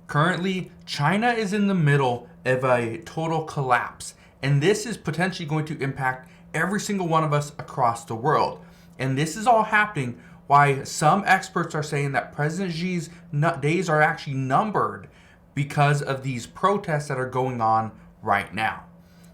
Currently, China is in the middle of a total collapse, and this is potentially going to impact every single one of us across the world. And this is all happening why some experts are saying that President Xi's days are actually numbered because of these protests that are going on right now.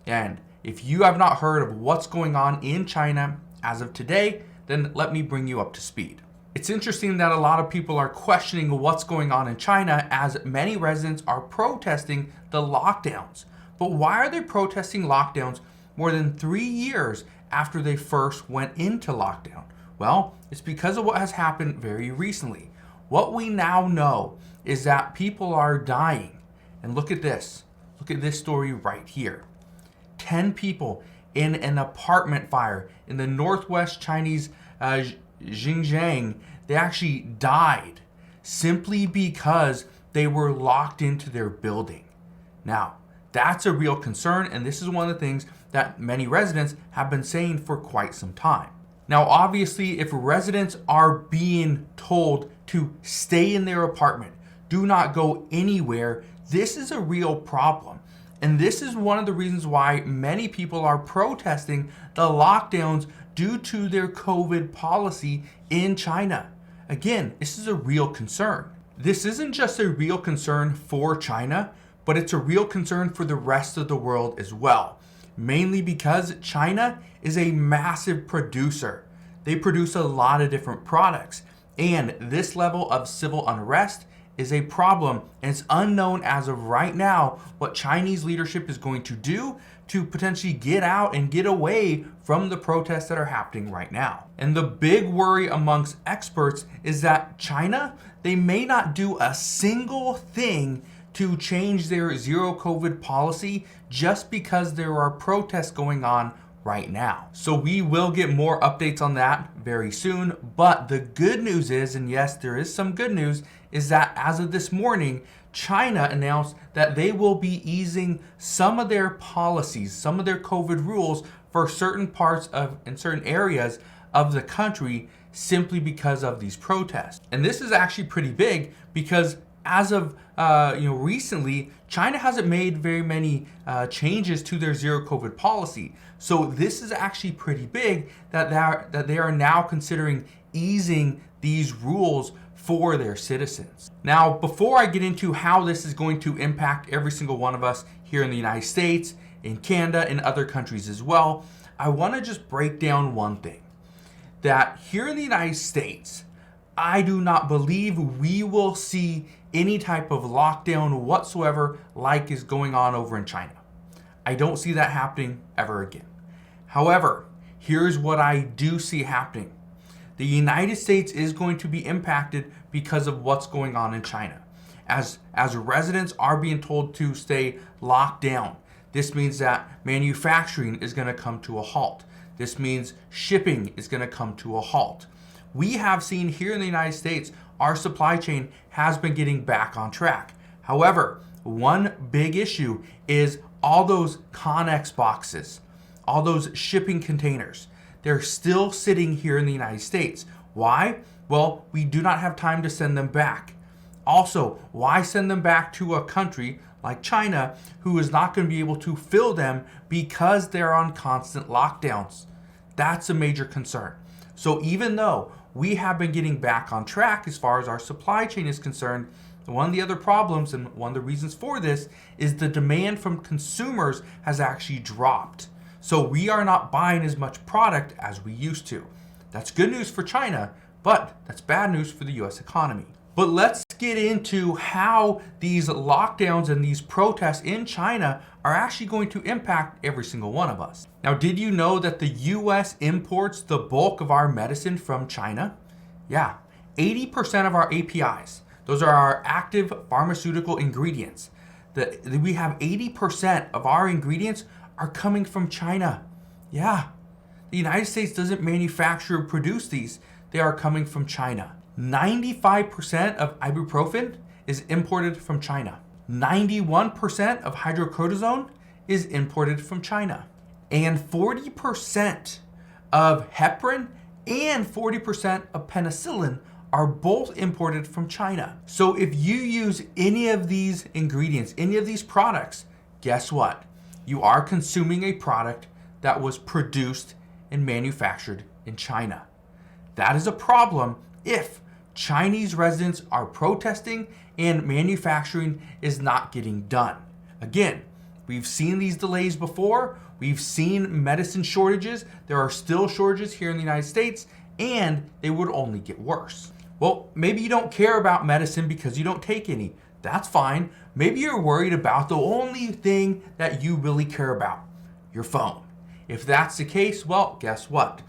And if you have not heard of what's going on in China as of today, then let me bring you up to speed. It's interesting that a lot of people are questioning what's going on in China as many residents are protesting the lockdowns. But why are they protesting lockdowns more than 3 years after they first went into lockdown? Well, it's because of what has happened very recently. What we now know is that people are dying. And look at this. Look at this story right here. 10 people in an apartment fire in the northwest Chinese Xinjiang, they actually died simply because they were locked into their building. Now, that's a real concern, and this is one of the things that many residents have been saying for quite some time. Now, obviously, if residents are being told to stay in their apartment, do not go anywhere, this is a real problem. And this is one of the reasons why many people are protesting the lockdowns due to their COVID policy in China. Again, this is a real concern. This isn't just a real concern for China, but it's a real concern for the rest of the world as well. Mainly because China is a massive producer. They produce a lot of different products. And this level of civil unrest is a problem, and it's unknown as of right now what Chinese leadership is going to do to potentially get out and get away from the protests that are happening right now. And the big worry amongst experts is that China, they may not do a single thing to change their zero COVID policy just because there are protests going on right now. So we will get more updates on that very soon. But the good news is, and yes, there is some good news, is that as of this morning, China announced that they will be easing some of their policies, some of their COVID rules for certain parts of and certain areas of the country simply because of these protests. And this is actually pretty big because as of recently, China hasn't made very many changes to their zero COVID policy. So this is actually pretty big that they are now considering easing these rules for their citizens. Now, before I get into how this is going to impact every single one of us here in the United States, in Canada, and other countries as well, I want to just break down one thing. That here in the United States, I do not believe we will see any type of lockdown whatsoever like is going on over in China. I don't see that happening ever again. However, here's what I do see happening. The United States is going to be impacted because of what's going on in China. As residents are being told to stay locked down, this means that manufacturing is going to come to a halt. This means shipping is going to come to a halt. We have seen here in the United States, our supply chain has been getting back on track. However, one big issue is all those Connex boxes, all those shipping containers. They're still sitting here in the United States. Why? Well, we do not have time to send them back. Also, why send them back to a country like China who is not going to be able to fill them because they're on constant lockdowns? That's a major concern. So even though we have been getting back on track as far as our supply chain is concerned, one of the other problems and one of the reasons for this is the demand from consumers has actually dropped. So we are not buying as much product as we used to. That's good news for China, but that's bad news for the US economy. But let's get into how these lockdowns and these protests in China are actually going to impact every single one of us. Now, did you know that the US imports the bulk of our medicine from China? Yeah, 80% of our APIs, those are our active pharmaceutical ingredients. We have 80% of our ingredients are coming from China. Yeah, the United States doesn't manufacture or produce these. They are coming from China. 95% of ibuprofen is imported from China. 91% of hydrocortisone is imported from China. And 40% of heparin and 40% of penicillin are both imported from China. So if you use any of these ingredients, any of these products, guess what? You are consuming a product that was produced and manufactured in China. That is a problem if Chinese residents are protesting and manufacturing is not getting done. Again, we've seen these delays before. We've seen medicine shortages. There are still shortages here in the United States, and they would only get worse. Well, maybe you don't care about medicine because you don't take any. That's fine. Maybe you're worried about the only thing that you really care about, your phone. If that's the case, well, guess what?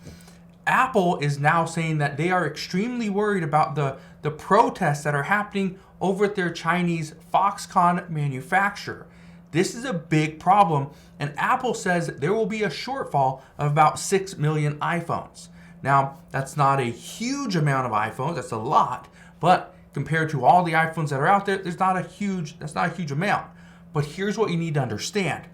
Apple is now saying that they are extremely worried about the protests that are happening over at their Chinese Foxconn manufacturer. This is a big problem, and Apple says there will be a shortfall of about 6 million iPhones. Now, that's not a huge amount of iPhones, that's a lot, but compared to all the iPhones that are out there, that's not a huge amount. But here's what you need to understand,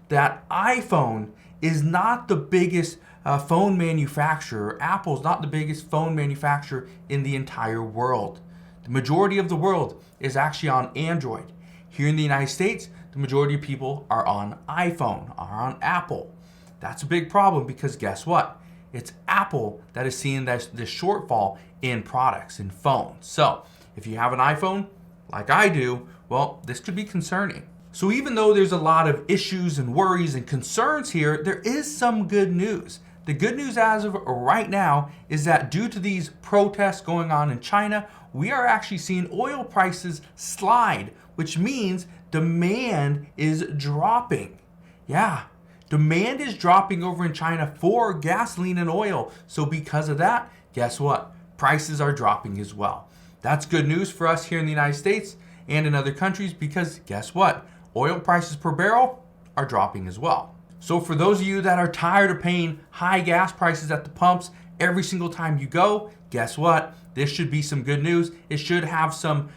that iPhone is not the biggest phone manufacturer. Apple's not the biggest phone manufacturer in the entire world. The majority of the world is actually on Android. Here in the United States, the majority of people are on iPhone, are on Apple. That's a big problem because guess what? It's Apple that is seeing this shortfall in products, in phones. So if you have an iPhone, like I do, well, this could be concerning. So even though there's a lot of issues and worries and concerns here, there is some good news. The good news as of right now is that due to these protests going on in China, we are actually seeing oil prices slide, which means demand is dropping. Yeah, demand is dropping over in China for gasoline and oil. So because of that, guess what? Prices are dropping as well. That's good news for us here in the United States and in other countries because guess what? Oil prices per barrel are dropping as well. So for those of you that are tired of paying high gas prices at the pumps every single time you go, guess what? This should be some good news. It should have some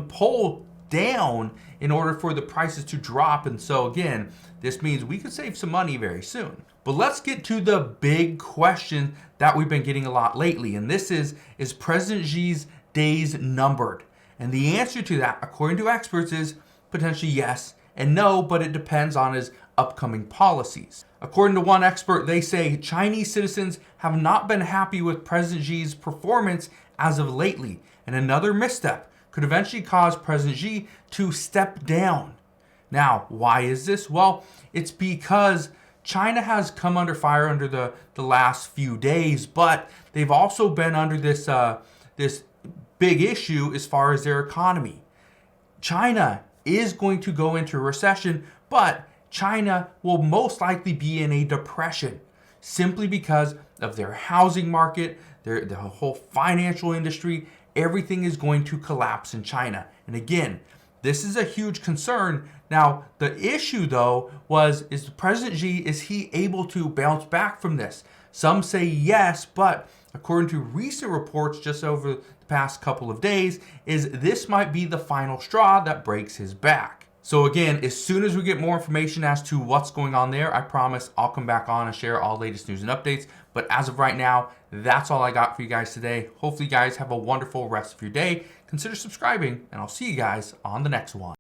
pull down in order for the prices to drop. And so again, this means we could save some money very soon. But let's get to the big question that we've been getting a lot lately. And this is President Xi's days numbered? And the answer to that, according to experts, is potentially yes and no, but it depends on his upcoming policies. According to one expert, they say Chinese citizens have not been happy with President Xi's performance as of lately, and another misstep could eventually cause President Xi to step down. Now, why is this? Well, it's because China has come under fire under the last few days, but they've also been under this big issue as far as their economy. China is going to go into a recession, but China will most likely be in a depression simply because of their housing market, the whole financial industry. Everything is going to collapse in China. And again, this is a huge concern. Now, the issue though is President Xi, is he able to bounce back from this? Some say yes, but according to recent reports just over the past couple of days, is this might be the final straw that breaks his back. So again, as soon as we get more information as to what's going on there, I promise I'll come back on and share all latest news and updates. But as of right now, that's all I got for you guys today. Hopefully you guys have a wonderful rest of your day. Consider subscribing, and I'll see you guys on the next one.